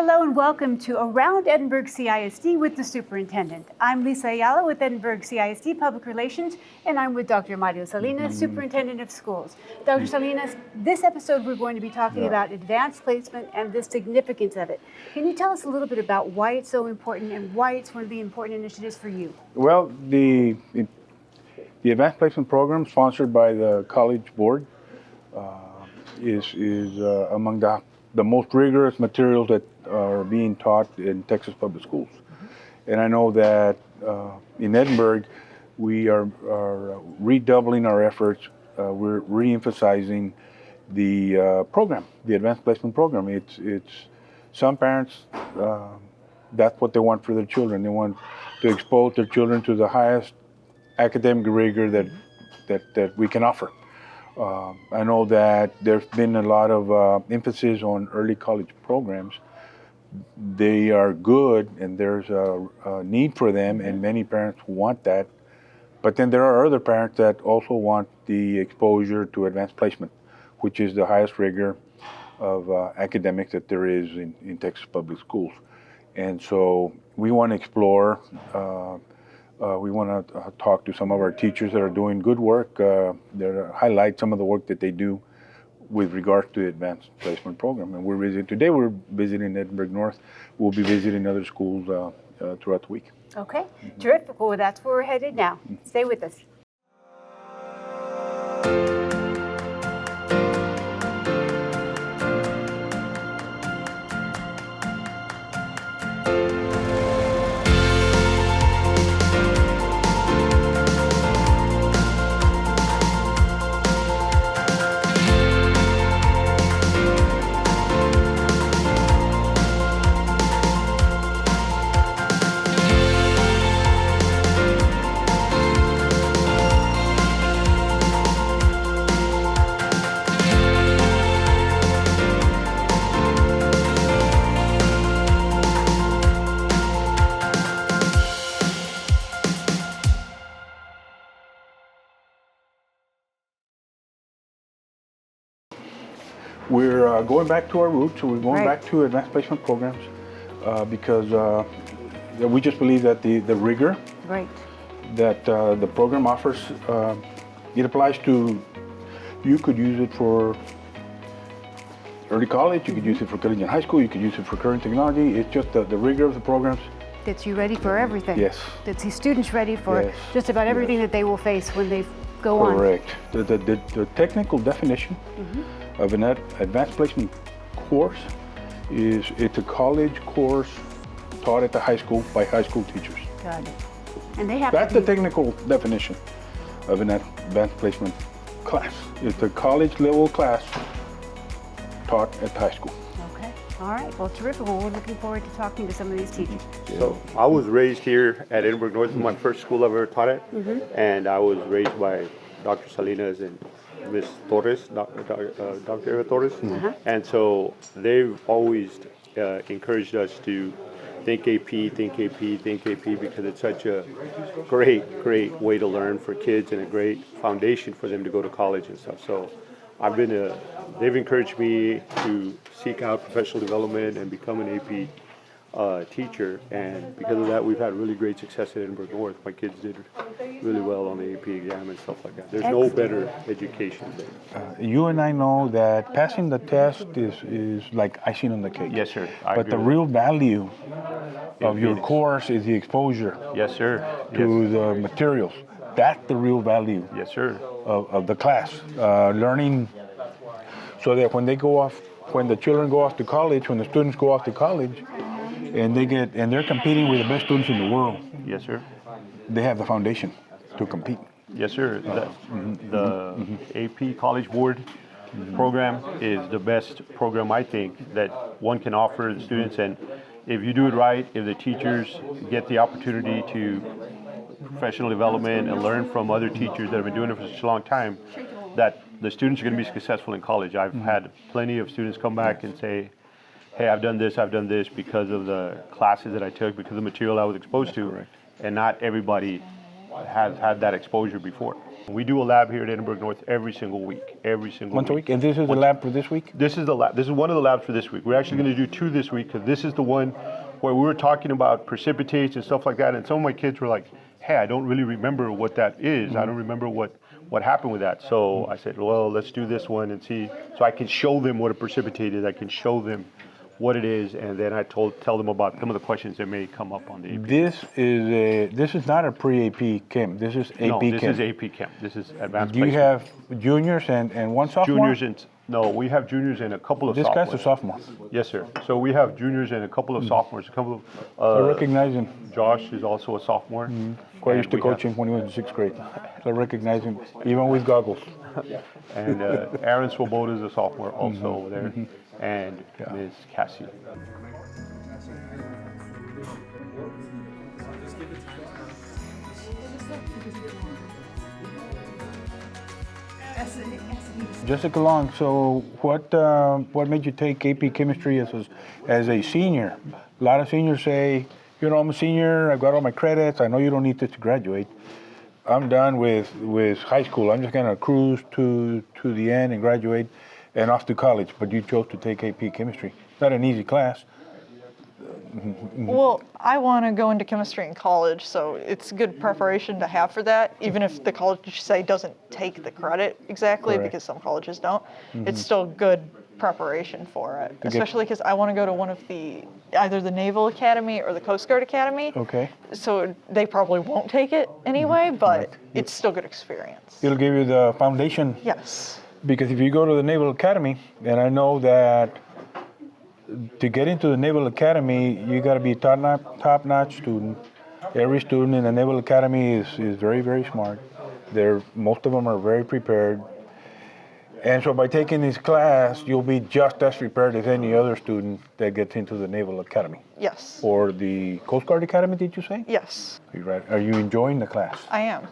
Hello and welcome to Around Edinburg CISD with the Superintendent. I'm Lisa Ayala with Edinburg CISD Public Relations, and I'm with Dr. Mario Salinas, Superintendent of Schools. Dr. Salinas, this episode we're going to be talking about advanced placement and the significance of it. Can you tell us a little bit about why it's so important and why it's one of the important initiatives for you? Well, the advanced placement program sponsored by the College Board is among the most rigorous materials that are being taught in Texas public schools. And I know that in Edinburg, we are redoubling our efforts. We're re-emphasizing the program, the advanced placement program. It's some parents, that's what they want for their children. They want to expose their children to the highest academic rigor that we can offer. I know that there's been a lot of emphasis on early college programs. They are good, and there's a need for them, and many parents want that. But then there are other parents that also want the exposure to advanced placement, which is the highest rigor of academics that there is in Texas public schools. And so we want to explore. We want to talk to some of our teachers that are doing good work, that highlight some of the work that they do with regards to the advanced placement program. And today we're visiting Edinburgh North. We'll be visiting other schools throughout the week. Okay, terrific. Well, that's where we're headed now. Stay with us. We're going back to our roots, so we're going back to advanced placement programs because we just believe that the rigor that the program offers, it applies to, you could use it for early college, you could use it for collegiate high school, you could use it for current technology. It's just the rigor of the programs. Gets you ready for everything. Yes. Gets these students ready for just about everything that they will face when they go on. Correct. The technical definition of an advanced placement course it's a college course taught at the high school by high school teachers. Got it. And they have That's the technical definition of an advanced placement class. It's a college level class taught at the high school. Okay. All right. Well, terrific. Well, we're looking forward to talking to some of these teachers. So I was raised here at Edinburgh North. This is my first school I've ever taught at. And I was raised by Dr. Salinas and Ms. Torres, Dr. Eva Torres. And so they've always encouraged us to think AP, because it's such a great way to learn for kids and a great foundation for them to go to college and stuff. So they've encouraged me to seek out professional development and become an AP teacher, and because of that, we've had really great success at Edinburgh North. My kids did really well on the AP exam and stuff like that. There's no better education than you and I know that passing the test is like icing on the cake. Yes, sir. But the real value of your course is the exposure. Yes, sir. To the materials. That's the real value. Yes, sir. Of the class. Learning so that when the children go off to college, when the students go off to college, and they're competing with the best students in the world. Yes, sir. They have the foundation to compete. Yes, sir. The AP College Board program is the best program, I think, that one can offer the students. And if you do it right, if the teachers get the opportunity to professional development and learn from other teachers that have been doing it for such a long time, that the students are going to be successful in college. I've had plenty of students come back and say, hey, I've done this because of the classes that I took, because of the material I was exposed to. Correct. And not everybody has had that exposure before. We do a lab here at Edinburgh North every single week, Once a week? And this is the lab for this week? This is the lab. This is one of the labs for this week. We're actually going to do 2 this week because this is the one where we were talking about precipitation and stuff like that. And some of my kids were like, hey, I don't really remember what that is. I don't remember what happened with that. So I said, well, let's do this one and see. So I can show them what a precipitate is. I can show them what it is. And then I tell them about some of the questions that may come up on the AP. This is not a pre-AP Chem. This is AP No, Chem. this is AP Chem. This is advanced Do you placement. have juniors and one sophomore? Juniors and, no, we have juniors and a couple of This sophomores. guy's a sophomore. Yes, sir. So we have juniors and a couple of sophomores. A couple I of, recognize him. Josh is also a sophomore. I used to coach him when he was in 6th grade. So I recognize him, even with goggles. And Aaron Swoboda is a sophomore also over there. And Ms. Cassie. Jessica Long, so what made you take AP Chemistry as a senior? A lot of seniors say, you know, I'm a senior, I've got all my credits, I know you don't need this to graduate. I'm done with high school, I'm just gonna cruise to the end and graduate and off to college, but you chose to take AP Chemistry. Not an easy class. Well, I want to go into chemistry in college, so it's good preparation to have for that, even if the college, say, doesn't take the credit exactly, Correct. because some colleges don't. It's still good preparation for it, especially because I want to go to one of either the Naval Academy or the Coast Guard Academy. Okay. So they probably won't take it anyway, but it's still good experience. It'll give you the foundation. Yes. Because if you go to the Naval Academy, and I know that to get into the Naval Academy, you got to be a top-notch student. Every student in the Naval Academy is very, very smart. Most of them are very prepared. And so by taking this class, you'll be just as prepared as any other student that gets into the Naval Academy. Yes. Or the Coast Guard Academy, did you say? Yes, You're right. Are you enjoying the class? I am.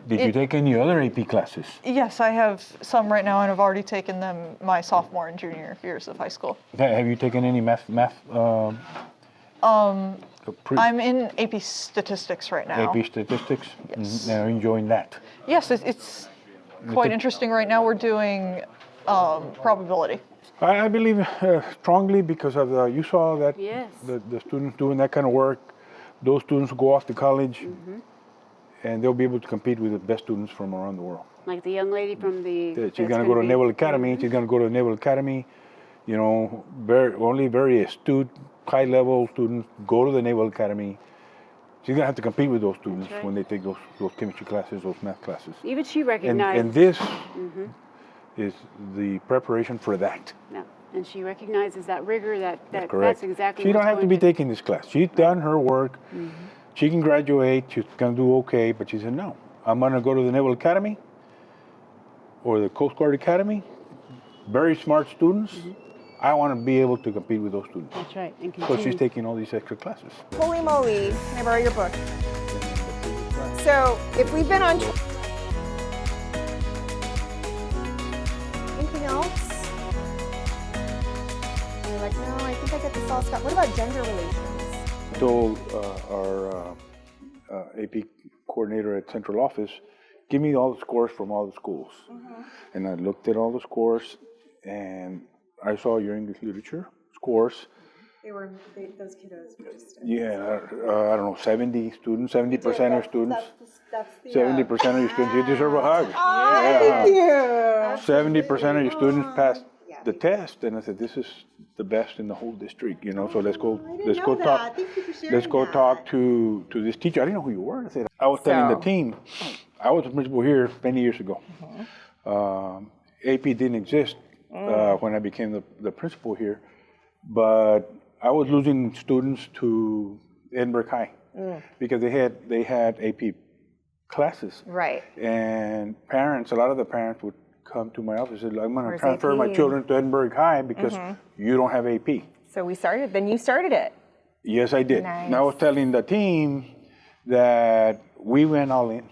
Did you take any other AP classes? Yes, I have some right now, and I've already taken them my sophomore and junior years of high school. Have you taken any math? I'm in AP statistics right now. AP statistics? Yes. And are you enjoying that? Yes, it's quite interesting right now. We're doing probability. I believe strongly because of you saw that Yes. the students doing that kind of work. Those students go off to college, and they'll be able to compete with the best students from around the world. Like the young lady from the. She's going to go to Naval Academy. She's going to go to the Naval Academy. You know, only very astute, high-level students go to the Naval Academy. She's going to have to compete with those students when they take those chemistry classes, those math classes. Even she recognized. And this is the preparation for that. No. And she recognizes that rigor. That's correct. That's exactly. She don't what's have to going be taking this class. She's done her work. She can graduate. She's going to do okay. But she said, no, I'm going to go to the Naval Academy or the Coast Guard Academy. Very smart students. I want to be able to compete with those students. That's right. And So continue. she's taking all these extra classes. Holy moly, can I borrow your book? So, if we've been on... Anything else? And you're like, no, I think I got this all, Scott. What about gender relations? Told our AP coordinator at central office, give me all the scores from all the schools. And I looked at all the scores, and I saw your English literature scores. Those kiddos were just... Yeah, I don't know, 70 students, 70% of students. That's the... 70% of your students, you deserve a hug. Thank you! 70% of your students passed the test, and I said, this is the best in the whole district, you know. So let's go talk. Thank you for sharing Let's go that. talk to this teacher. I didn't know who you were. I was telling the team, I was the principal here many years ago. AP didn't exist when I became the principal here, but I was losing students to Edinburgh High because they had AP classes. Right. And parents, a lot of the parents would come to my office and say, I'm going to Where's transfer my AP? children to Edinburgh High because you don't have AP. So then you started it. Yes, I did. Nice. And I was telling the team that we went all in.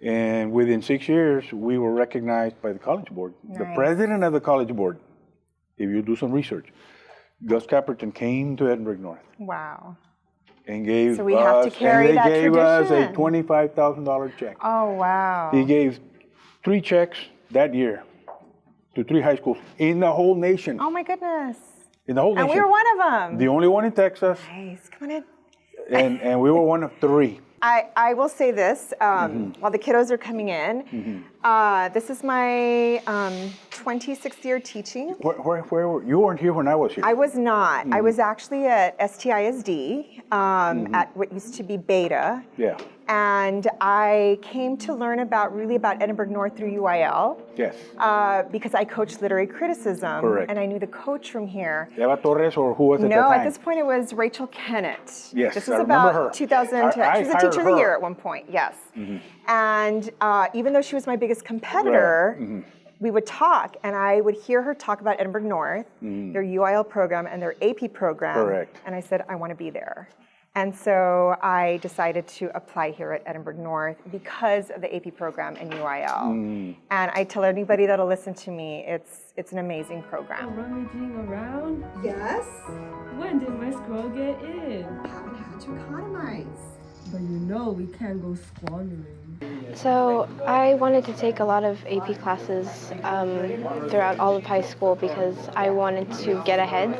And within 6 years, we were recognized by the college board. The Nice. president of the college board, if you do some research, Gus Caperton came to Edinburgh North. Wow. and gave So we have to us, carry and they that gave us a tradition. $25,000 check. Oh, wow. He gave 3 checks that year to 3 high schools in the whole nation. Oh, my goodness. In the whole And nation. we were one of them. The only one in Texas, Nice. Come on in. and we were one of 3. I will say this while the kiddos are coming in. This is my 26th year teaching. Where were you? Weren't here when I was here. I was not. I was actually at CISD at what used to be Beta. Yeah. And I came to learn really about Edinburg North through UIL. Yes. Because I coached literary criticism. Correct. And I knew the coach from here. Eva Torres, or who was at the No, time? at this point it was Rachel Kennett. Yes, This I was remember about her. 2010. I She was a hired teacher of the her. year at one point, yes. And even though she was my biggest competitor, we would talk, and I would hear her talk about Edinburg North, their UIL program and their AP program. Correct. And I said, I want to be there. And so I decided to apply here at Edinburg North because of the AP program and UIL. And I tell anybody that'll listen to me, it's an amazing program. Rummaging around? Yes, When did my scroll get in? haven't had to economize. But you know we can't go squandering. So I wanted to take a lot of AP classes throughout all of high school because I wanted to get ahead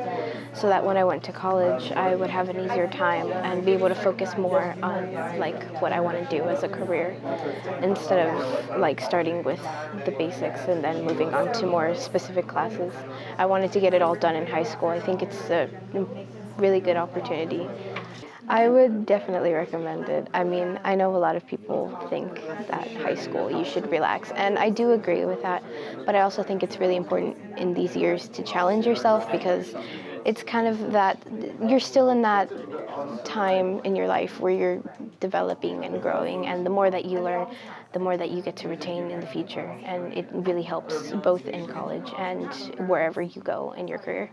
so that when I went to college I would have an easier time and be able to focus more on like what I want to do as a career instead of like starting with the basics and then moving on to more specific classes. I wanted to get it all done in high school. I think it's a really good opportunity. I would definitely recommend it. I mean, I know a lot of people think that high school you should relax, and I do agree with that, but I also think it's really important in these years to challenge yourself because it's kind of that, you're still in that time in your life where you're developing and growing, and the more that you learn, the more that you get to retain in the future, and it really helps both in college and wherever you go in your career.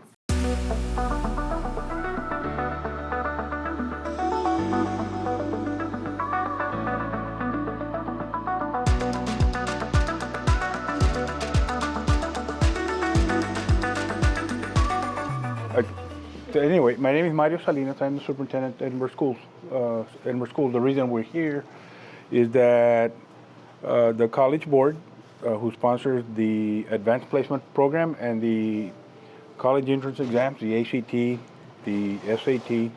Anyway, my name is Mario Salinas. I'm the superintendent at Edinburg Schools. The reason we're here is that the college board, who sponsors the advanced placement program and the college entrance exams, the ACT, the SAT,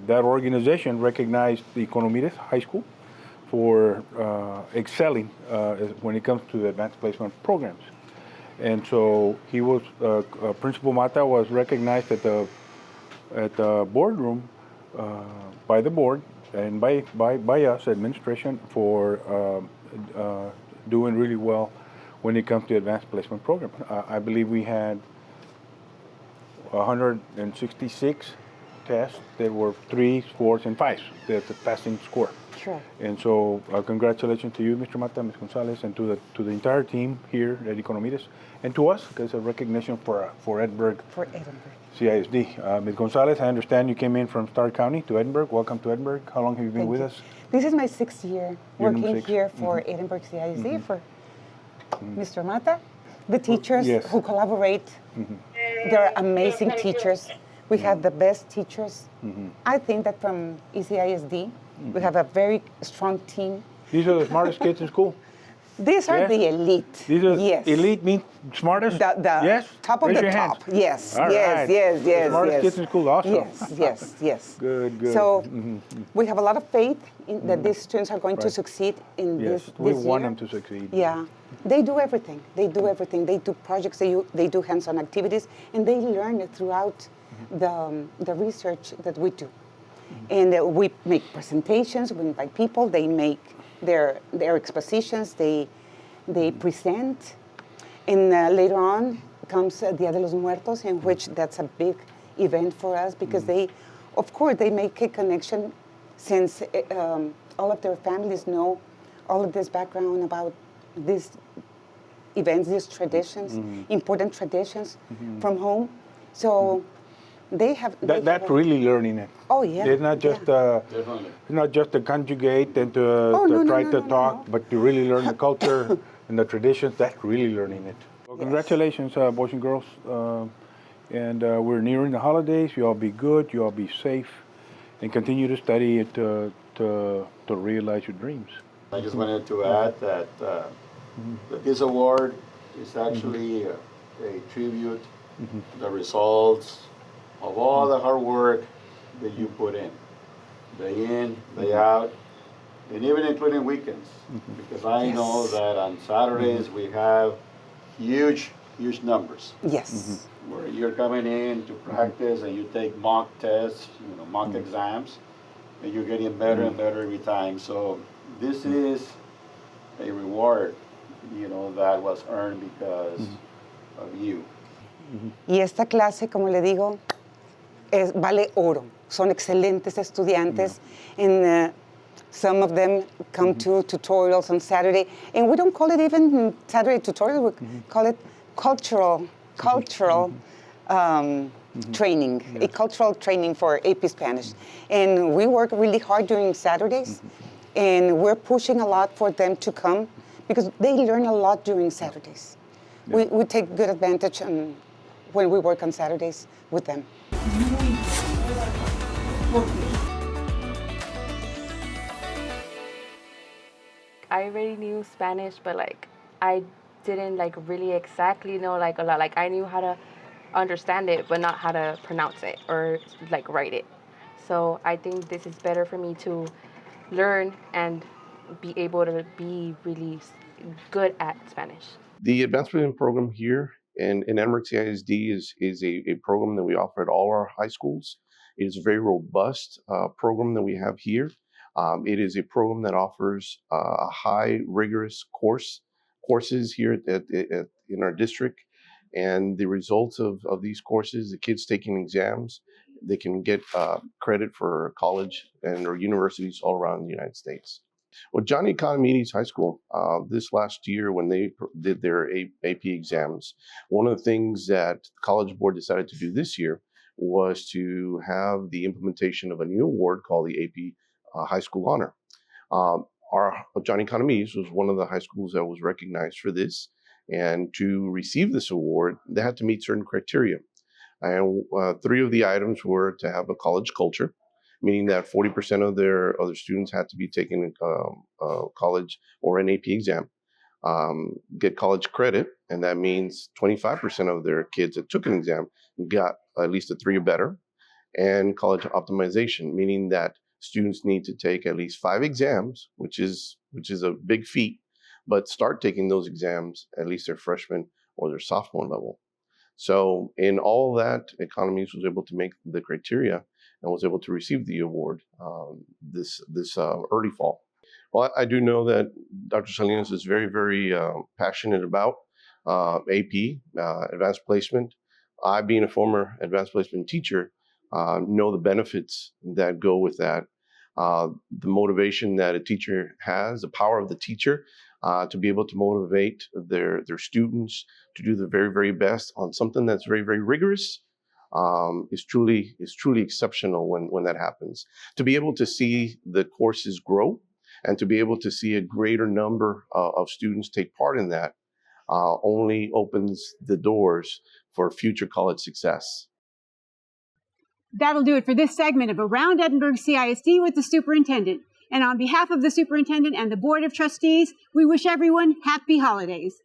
that organization recognized the Economides High School for excelling when it comes to the advanced placement programs. And so he was, Principal Mata was recognized at the boardroom by the board and by us, administration, for doing really well when it comes to advanced placement program. I believe we had 166 tests. There were 3s, 4s, and 5s. That's the passing score. Sure. And so, congratulations to you, Mr. Mata, Ms. Gonzalez, and to the entire team here at Economides, and to us, because a recognition for Edinburg CISD. Ms. Gonzalez, I understand you came in from Starr County to Edinburg. Welcome to Edinburg. How long have you been with us? This is my 6th year Year number working 6. here for Edinburg CISD for Mr. Mata. The teachers Yes. who collaborate, they're amazing teachers. We have the best teachers. I think that from ECISD, we have a very strong team. These are the smartest kids in school. These are Yes. the elite. These are yes. elite means smartest? The Yes? top of Raise the your top. hands. Yes, All yes, right. yes, The yes, smartest yes. kids in school, awesome. Yes. Good, good. So we have a lot of faith in that these students are going to Right. succeed in Yes, this we this want year. them to succeed. Yeah, they do everything. They do everything. They do projects. They do hands-on activities, and they learn it throughout the research that we do. And we make presentations. We invite people. They make their expositions. They present, and later on comes Dia de los Muertos, in which that's a big event for us because they, of course, they make a connection since all of their families know all of this background about these events, these traditions, important traditions from home. So they have. That's really learning it. Oh yeah. It's not just it's not just to conjugate and to try to talk, but to really learn the culture and the traditions. That's really learning it. Well, congratulations, boys and girls. And we're nearing the holidays. You all be good. You all be safe. and continue to study to realize your dreams. I just wanted to add that this award is actually a tribute to the results of all the hard work that you put in, day out, and even including weekends. Because I know that on Saturdays we have huge numbers. Yes. Where you're coming in to practice and you take mock tests, mock exams, and you're getting better and better every time. So this is a reward, that was earned because of you. Y esta clase, como le digo, vale oro. Son excelentes estudiantes. And some of them come to tutorials on Saturday. And we don't call it even Saturday tutorial, we call it cultural training, a cultural training for AP Spanish. And we work really hard during Saturdays. And we're pushing a lot for them to come because they learn a lot during Saturdays. Yeah. We take good advantage when we work on Saturdays with them. I already knew Spanish, but I didn't really exactly know a lot. I knew how to understand it, but not how to pronounce it or write it. So I think this is better for me to learn and be able to be really good at Spanish. The advanced placement program here in Edinburg CISD is a program that we offer at all our high schools. It is a very robust program that we have here. It is a program that offers a high rigorous courses here in our district. And the results of these courses, the kids taking exams, they can get credit for college or universities all around the United States. Well, Johnny Economides High School, this last year when they did their AP exams, one of the things that the College Board decided to do this year was to have the implementation of a new award called the AP High School Honor. Our Johnny Economides was one of the high schools that was recognized for this. And to receive this award, they had to meet certain criteria. And 3 of the items were to have a college culture, meaning that 40% of their students had to be taking college or an AP exam, get college credit, and that means 25% of their kids that took an exam got at least a 3 or better, and college optimization, meaning that students need to take at least 5 exams, which is a big feat, but start taking those exams at least their freshman or their sophomore level. So in all that, Economides was able to make the criteria and was able to receive the award this early fall. Well, I do know that Dr. Salinas is very, very passionate about AP, advanced placement. I, being a former advanced placement teacher, know the benefits that go with that. The motivation that a teacher has, the power of the teacher to be able to motivate their students to do the very, very best on something that's very, very rigorous is truly exceptional when that happens. To be able to see the courses grow and to be able to see a greater number of students take part in that only opens the doors for future college success. That'll do it for this segment of Around Edinburg CISD with the Superintendent. And on behalf of the Superintendent and the Board of Trustees, we wish everyone happy holidays.